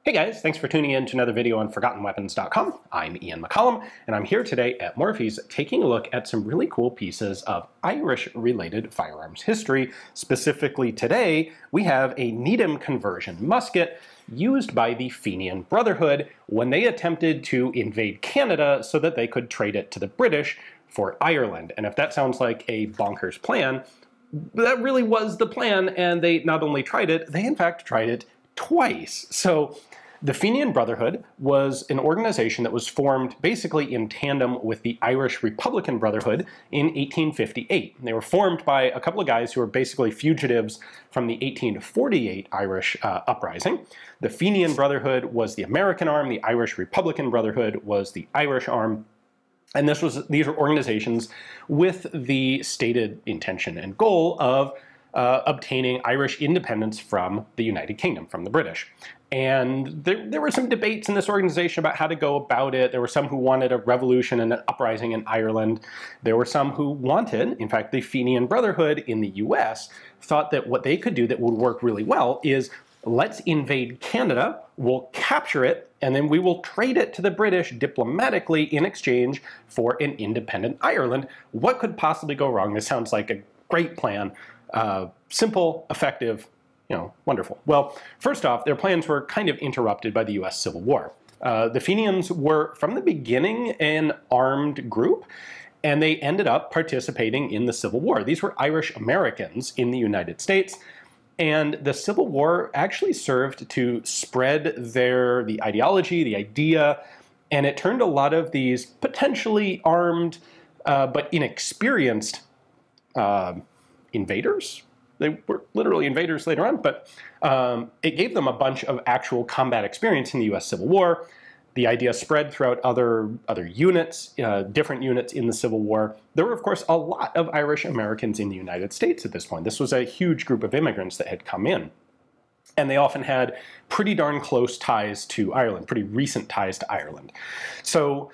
Hey guys, thanks for tuning in to another video on ForgottenWeapons.com. I'm Ian McCollum, and I'm here today at Morphy's taking a look at some really cool pieces of Irish-related firearms history. Specifically today, we have a Needham Conversion musket used by the Fenian Brotherhood when they attempted to invade Canada so that they could trade it to the British for Ireland. And if that sounds like a bonkers plan, that really was the plan, and they not only tried it, they in fact tried it twice. So the Fenian Brotherhood was an organization that was formed basically in tandem with the Irish Republican Brotherhood in 1858. They were formed by a couple of guys who were basically fugitives from the 1848 Irish uprising. The Fenian Brotherhood was the American arm, the Irish Republican Brotherhood was the Irish arm. And these were organizations with the stated intention and goal of obtaining Irish independence from the United Kingdom, from the British. And there were some debates in this organization about how to go about it. There were some who wanted a revolution and an uprising in Ireland. There were some who wanted, in fact, the Fenian Brotherhood in the US thought that what they could do that would work really well is let's invade Canada, we'll capture it, and then we will trade it to the British diplomatically in exchange for an independent Ireland. What could possibly go wrong? This sounds like a great plan. Simple, effective, wonderful. Well, first off, their plans were kind of interrupted by the US Civil War. The Fenians were, from the beginning, an armed group, and they ended up participating in the Civil War. These were Irish Americans in the United States, and the Civil War actually served to spread the ideology, the idea, and it turned a lot of these potentially armed but inexperienced invaders. They were literally invaders later on, but it gave them a bunch of actual combat experience in the US Civil War. The idea spread throughout other units, different units in the Civil War. There were, of course, a lot of Irish Americans in the United States at this point. This was a huge group of immigrants that had come in. And they often had pretty darn close ties to Ireland, pretty recent ties to Ireland. So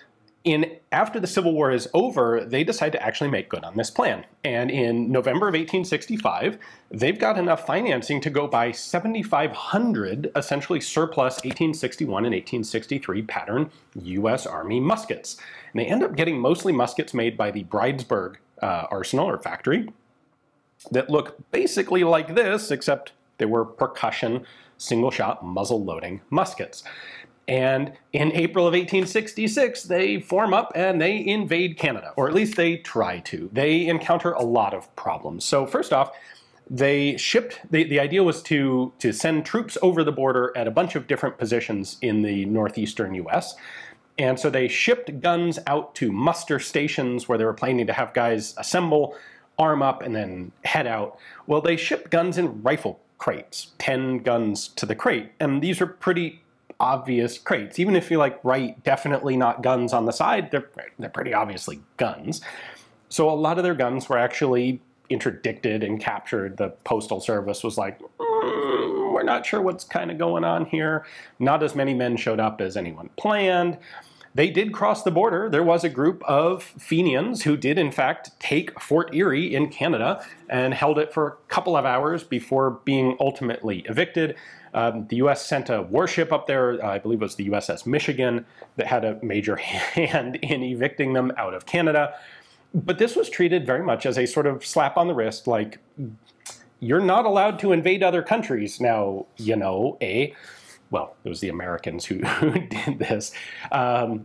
after the Civil War is over, they decide to actually make good on this plan. And in November of 1865, they've got enough financing to go buy 7,500 essentially surplus 1861 and 1863 pattern U.S. Army muskets. And they end up getting mostly muskets made by the Bridesburg arsenal or factory that look basically like this, except they were percussion, single-shot, muzzle-loading muskets. And in April of 1866, they form up and they invade Canada, or at least they try to. They encounter a lot of problems. So first off, they shipped, the idea was to send troops over the border at a bunch of different positions in the northeastern US. And so they shipped guns out to muster stations where they were planning to have guys assemble, arm up, and then head out. Well, they shipped guns in rifle crates, 10 guns to the crate. And these are pretty obvious crates. Even if you write definitely not guns on the side, they're pretty obviously guns. So a lot of their guns were actually interdicted and captured. The Postal Service was like, we're not sure what's kind of going on here. Not as many men showed up as anyone planned. They did cross the border. There was a group of Fenians who did, in fact, take Fort Erie in Canada and held it for a couple of hours before being ultimately evicted. The U.S. sent a warship up there, I believe it was the USS Michigan, that had a major hand in evicting them out of Canada. But this was treated very much as a sort of slap on the wrist, like, you're not allowed to invade other countries now, eh? Well, it was the Americans who did this.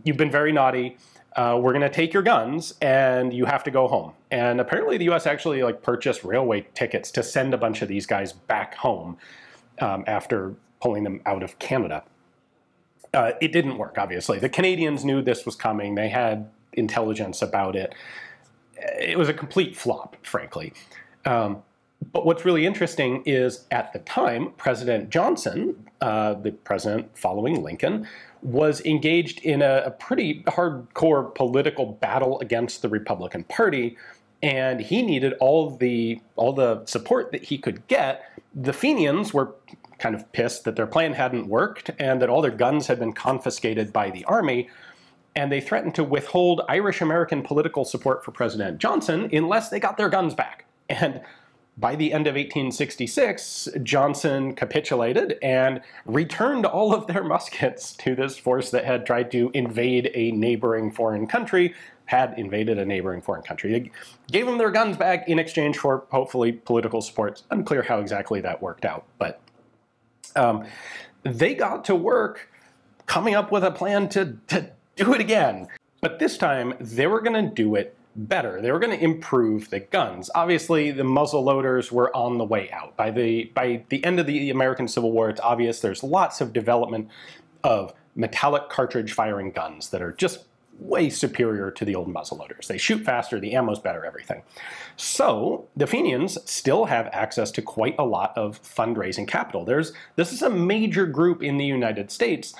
You've been very naughty. We're going to take your guns, and you have to go home. And apparently the U.S. actually purchased railway tickets to send a bunch of these guys back home after pulling them out of Canada. It didn't work, obviously. The Canadians knew this was coming. They had intelligence about it. It was a complete flop, frankly. But what's really interesting is, at the time, President Johnson, the president following Lincoln, was engaged in a pretty hardcore political battle against the Republican Party, and he needed all the support that he could get. The Fenians were kind of pissed that their plan hadn't worked and that all their guns had been confiscated by the army, and they threatened to withhold Irish American political support for President Johnson unless they got their guns back. And by the end of 1866, Johnson capitulated and returned all of their muskets to this force that had tried to invade a neighboring foreign country, had invaded a neighboring foreign country. They gave them their guns back in exchange for, hopefully, political support. It's unclear how exactly that worked out, but they got to work coming up with a plan to do it again. But this time, they were going to do it better. They were going to improve the guns. Obviously, the muzzle loaders were on the way out. By the end of the American Civil War, it's obvious there's lots of development of metallic cartridge firing guns that are just way superior to the old muzzle loaders. They shoot faster, the ammo's better, everything. So the Fenians still have access to quite a lot of fundraising capital. This is a major group in the United States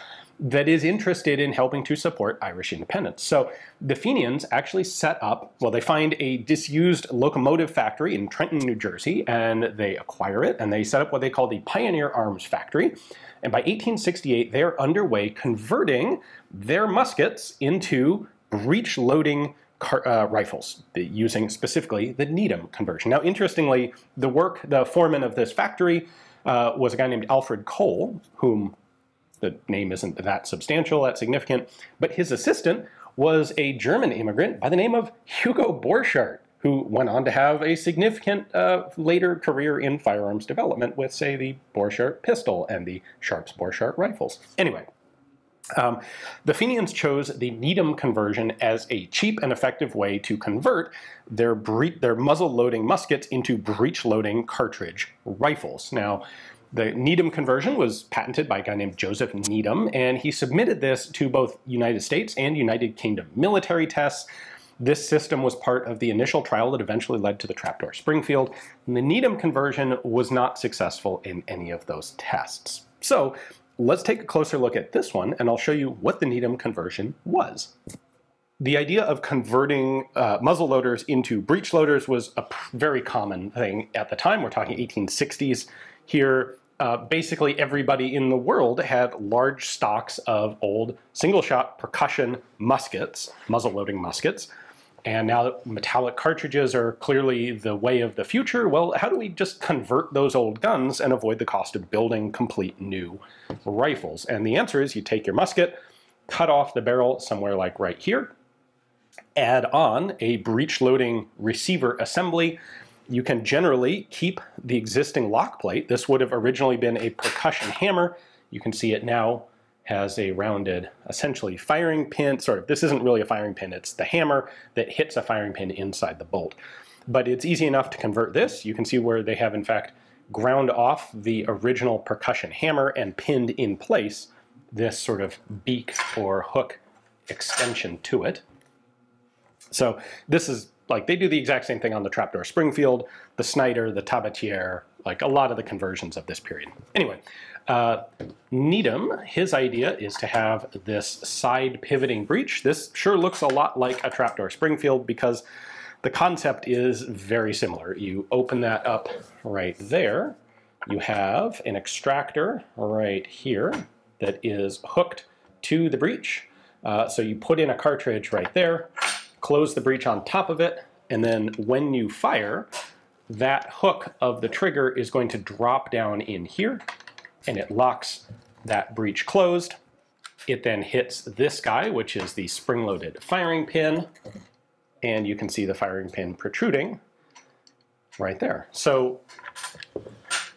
that is interested in helping to support Irish independence. So the Fenians actually set up, well, they find a disused locomotive factory in Trenton, New Jersey, and they acquire it, and they set up what they call the Pioneer Arms Factory. And by 1868, they're underway converting their muskets into breech-loading rifles, using specifically the Needham conversion. Now, interestingly, the foreman of this factory was a guy named Alfred Cole, whom the name isn't that substantial, that significant, but his assistant was a German immigrant by the name of Hugo Borchardt, who went on to have a significant later career in firearms development with, say, the Borchardt pistol and the Sharps Borchardt rifles. Anyway, the Fenians chose the Needham conversion as a cheap and effective way to convert their muzzle-loading muskets into breech-loading cartridge rifles. Now, the Needham conversion was patented by a guy named Joseph Needham, and he submitted this to both United States and United Kingdom military tests. This system was part of the initial trial that eventually led to the trapdoor Springfield, and the Needham conversion was not successful in any of those tests. So let's take a closer look at this one, and I'll show you what the Needham conversion was. The idea of converting muzzle loaders into breech loaders was a very common thing at the time. We're talking 1860s here. Basically everybody in the world had large stocks of old single-shot percussion muskets, muzzle-loading muskets, and now that metallic cartridges are clearly the way of the future, well, how do we just convert those old guns and avoid the cost of building complete new rifles? And the answer is you take your musket, cut off the barrel somewhere like right here, add on a breech-loading receiver assembly. You can generally keep the existing lock plate. This would have originally been a percussion hammer. You can see it now has a rounded, essentially firing pin, this isn't really a firing pin, it's the hammer that hits a firing pin inside the bolt. But it's easy enough to convert this. You can see where they have in fact ground off the original percussion hammer and pinned in place this sort of beak or hook extension to it. So this is like, they do the exact same thing on the trapdoor Springfield, the Snider, the tabatiere, like a lot of the conversions of this period. Anyway, Needham, his idea is to have this side pivoting breech. This sure looks a lot like a trapdoor Springfield because the concept is very similar. You open that up right there. You have an extractor right here that is hooked to the breech. So you put in a cartridge right there, close the breech on top of it, and then when you fire, that hook of the trigger is going to drop down in here, and it locks that breech closed. It then hits this guy, which is the spring-loaded firing pin, and you can see the firing pin protruding right there. So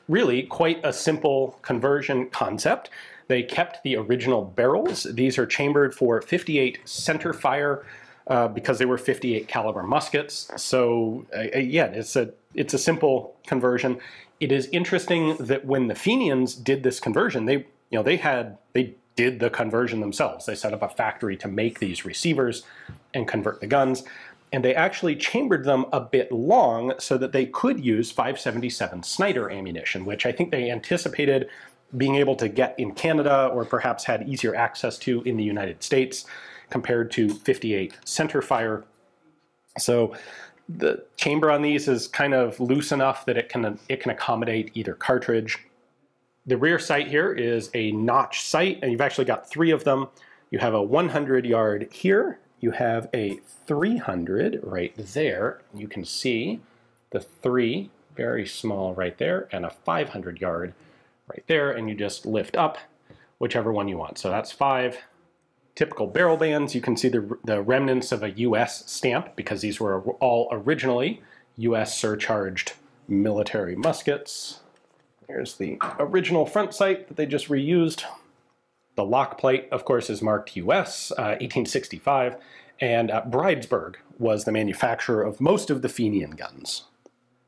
really quite a simple conversion concept. They kept the original barrels. These are chambered for 58 centerfire because they were 58 caliber muskets. So again, it's a simple conversion. It is interesting that when the Fenians did this conversion, they did the conversion themselves. They set up a factory to make these receivers and convert the guns. And they actually chambered them a bit long so that they could use 577 Snider ammunition, which I think they anticipated being able to get in Canada or perhaps had easier access to in the United States compared to 58 centerfire. So the chamber on these is kind of loose enough that it can accommodate either cartridge. The rear sight here is a notch sight, and you've actually got three of them. You have a 100 yard here. You have a 300 right there. You can see the three very small right there, and a 500 yard right there, and you just lift up whichever one you want. So that's 5 typical barrel bands. You can see the remnants of a US stamp, because these were all originally US surcharged military muskets. There's the original front sight that they just reused. The lock plate, of course, is marked US, 1865, and Bridesburg was the manufacturer of most of the Fenian guns.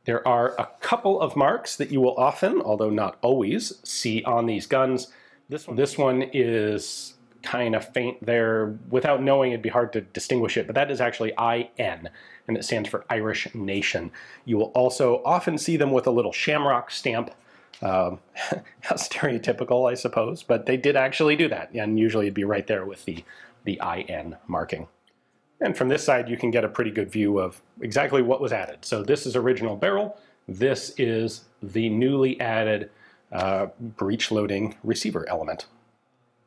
There are a couple of marks that you will often, although not always, see on these guns. This one is kind of faint there. Without knowing, it'd be hard to distinguish it, but that is actually IN, and it stands for Irish Nation. You will also often see them with a little shamrock stamp. How stereotypical, I suppose, but they did actually do that, and usually it'd be right there with the IN marking. And from this side, you can get a pretty good view of exactly what was added. So this is original barrel. This is the newly added breech loading receiver element.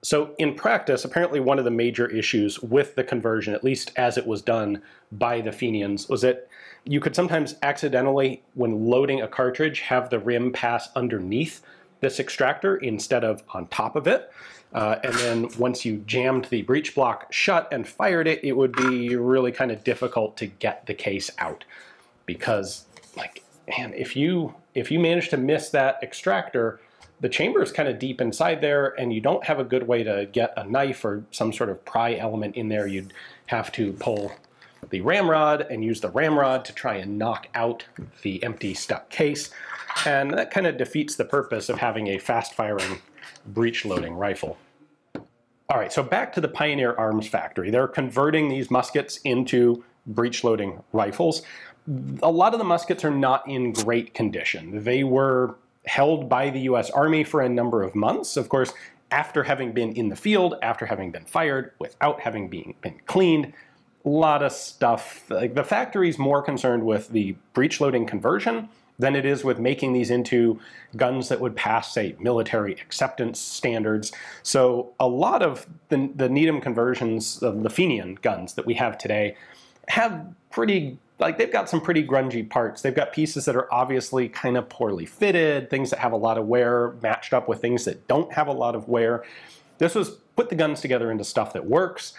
So in practice, apparently one of the major issues with the conversion, at least as it was done by the Fenians, was that you could sometimes accidentally, when loading a cartridge, have the rim pass underneath this extractor instead of on top of it. And then once you jammed the breech block shut and fired it, it would be really kind of difficult to get the case out. Because, like, man, if you manage to miss that extractor, the chamber is kind of deep inside there, and you don't have a good way to get a knife or some sort of pry element in there. You'd have to pull the ramrod and use the ramrod to try and knock out the empty stuck case. And that kind of defeats the purpose of having a fast-firing breech-loading rifle. All right, so back to the Pioneer Arms Factory. They're converting these muskets into breech-loading rifles. A lot of the muskets are not in great condition. They were held by the US Army for a number of months, of course, after having been in the field, after having been fired, without having been cleaned. A lot of stuff. Like, the factory's more concerned with the breech-loading conversion than it is with making these into guns that would pass, say, military acceptance standards. So a lot of the Needham conversions of the Fenian guns that we have today have they've got some pretty grungy parts. They've got pieces that are obviously kind of poorly fitted, things that have a lot of wear matched up with things that don't have a lot of wear. This was put the guns together into stuff that works.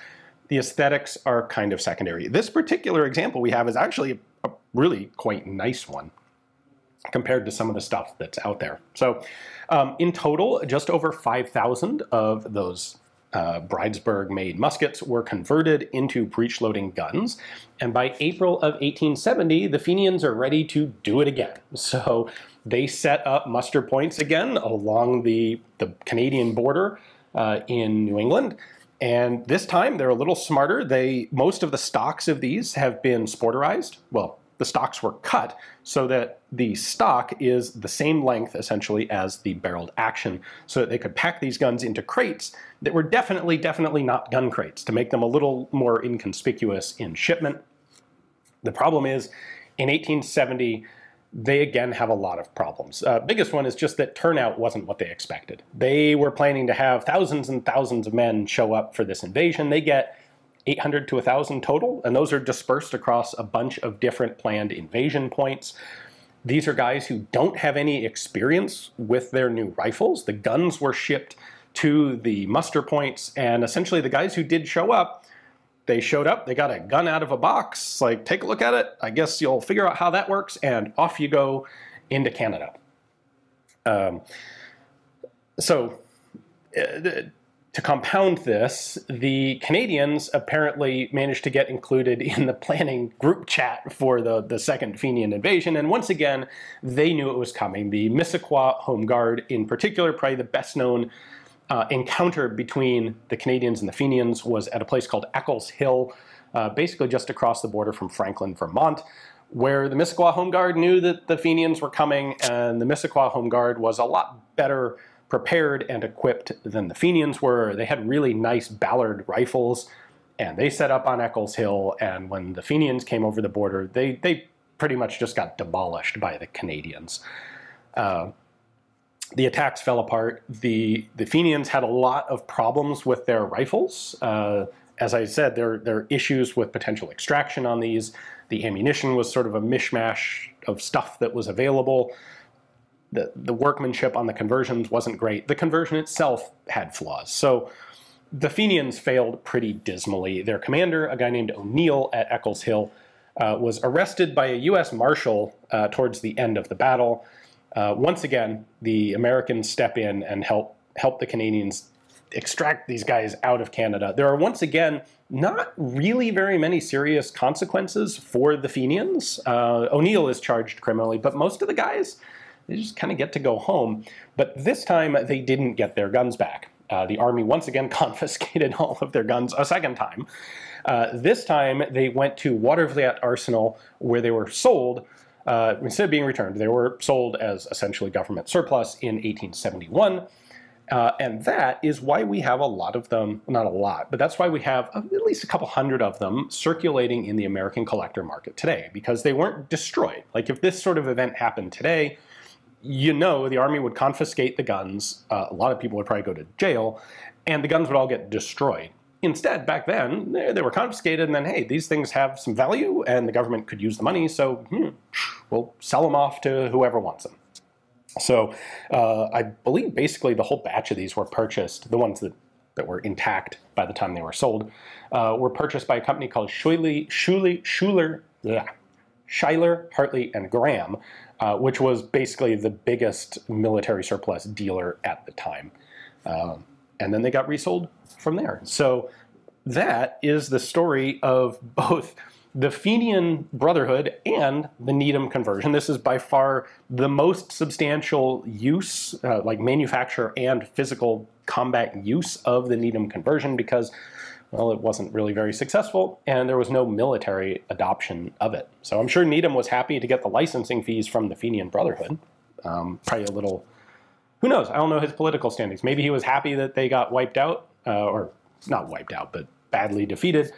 The aesthetics are kind of secondary. This particular example we have is actually a really quite nice one compared to some of the stuff that's out there. So in total, just over 5,000 of those Bridesburg-made muskets were converted into breech-loading guns, and by April of 1870, the Fenians are ready to do it again. So they set up muster points again along the Canadian border in New England, and this time they're a little smarter. Most of the stocks of these have been sporterized. Well, the stocks were cut so that the stock is the same length, essentially, as the barreled action, so that they could pack these guns into crates that were definitely not gun crates, to make them a little more inconspicuous in shipment. The problem is, in 1870, they again have a lot of problems. Biggest one is just that turnout wasn't what they expected. They were planning to have thousands and thousands of men show up for this invasion. They get 800 to 1,000 total, and those are dispersed across a bunch of different planned invasion points. These are guys who don't have any experience with their new rifles. The guns were shipped to the muster points, and essentially the guys who did show up, they showed up, they got a gun out of a box, like, take a look at it, I guess you'll figure out how that works, and off you go into Canada. To compound this, the Canadians apparently managed to get included in the planning group chat for the second Fenian invasion, and once again, they knew it was coming. The Missisquoi Home Guard, in particular, probably the best known encounter between the Canadians and the Fenians, was at a place called Eccles Hill, basically just across the border from Franklin, Vermont, where the Missisquoi Home Guard knew that the Fenians were coming, and the Missisquoi Home Guard was a lot better prepared and equipped than the Fenians were. They had really nice Ballard rifles, and they set up on Eccles Hill, and when the Fenians came over the border, they pretty much just got demolished by the Canadians. The attacks fell apart. The Fenians had a lot of problems with their rifles, As I said, there are issues with potential extraction on these. The ammunition was sort of a mishmash of stuff that was available. The workmanship on the conversions wasn't great. The conversion itself had flaws. So the Fenians failed pretty dismally. Their commander, a guy named O'Neill at Eccles Hill, was arrested by a U.S. Marshal towards the end of the battle. Once again, the Americans step in and help the Canadians extract these guys out of Canada. There are once again not really very many serious consequences for the Fenians. O'Neill is charged criminally, but most of the guys, they just kind of get to go home. But this time they didn't get their guns back. The army once again confiscated all of their guns a second time. This time they went to Watervliet Arsenal, where they were sold. Instead of being returned, they were sold as essentially government surplus in 1871. And that is why we have a lot of them, not a lot, but that's why we have at least a couple hundred of them circulating in the American collector market today, because they weren't destroyed. Like if this sort of event happened today, you know, the army would confiscate the guns, a lot of people would probably go to jail, and the guns would all get destroyed. Instead, back then, they were confiscated, and then, hey, these things have some value, and the government could use the money, so we'll sell them off to whoever wants them. So I believe basically the whole batch of these were purchased, the ones that were intact by the time they were sold, were purchased by a company called Schuyler, Hartley, and Graham, which was basically the biggest military surplus dealer at the time. And then they got resold from there. So that is the story of both the Fenian Brotherhood and the Needham Conversion. This is by far the most substantial use, like manufacture and physical combat use of the Needham Conversion, because, well, it wasn't really very successful and there was no military adoption of it. So I'm sure Needham was happy to get the licensing fees from the Fenian Brotherhood. Probably a little, who knows, I don't know his political standings. Maybe he was happy that they got wiped out, or not wiped out, but badly defeated.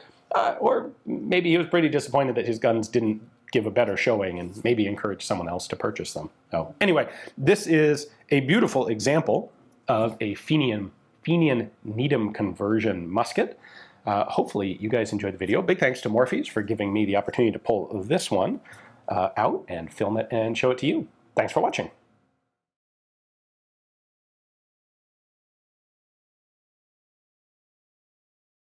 Or maybe he was pretty disappointed that his guns didn't give a better showing and maybe encourage someone else to purchase them. So anyway, this is a beautiful example of a Fenian Needham Conversion musket. Hopefully you guys enjoyed the video. Big thanks to Morpheus for giving me the opportunity to pull this one out and film it and show it to you. Thanks for watching.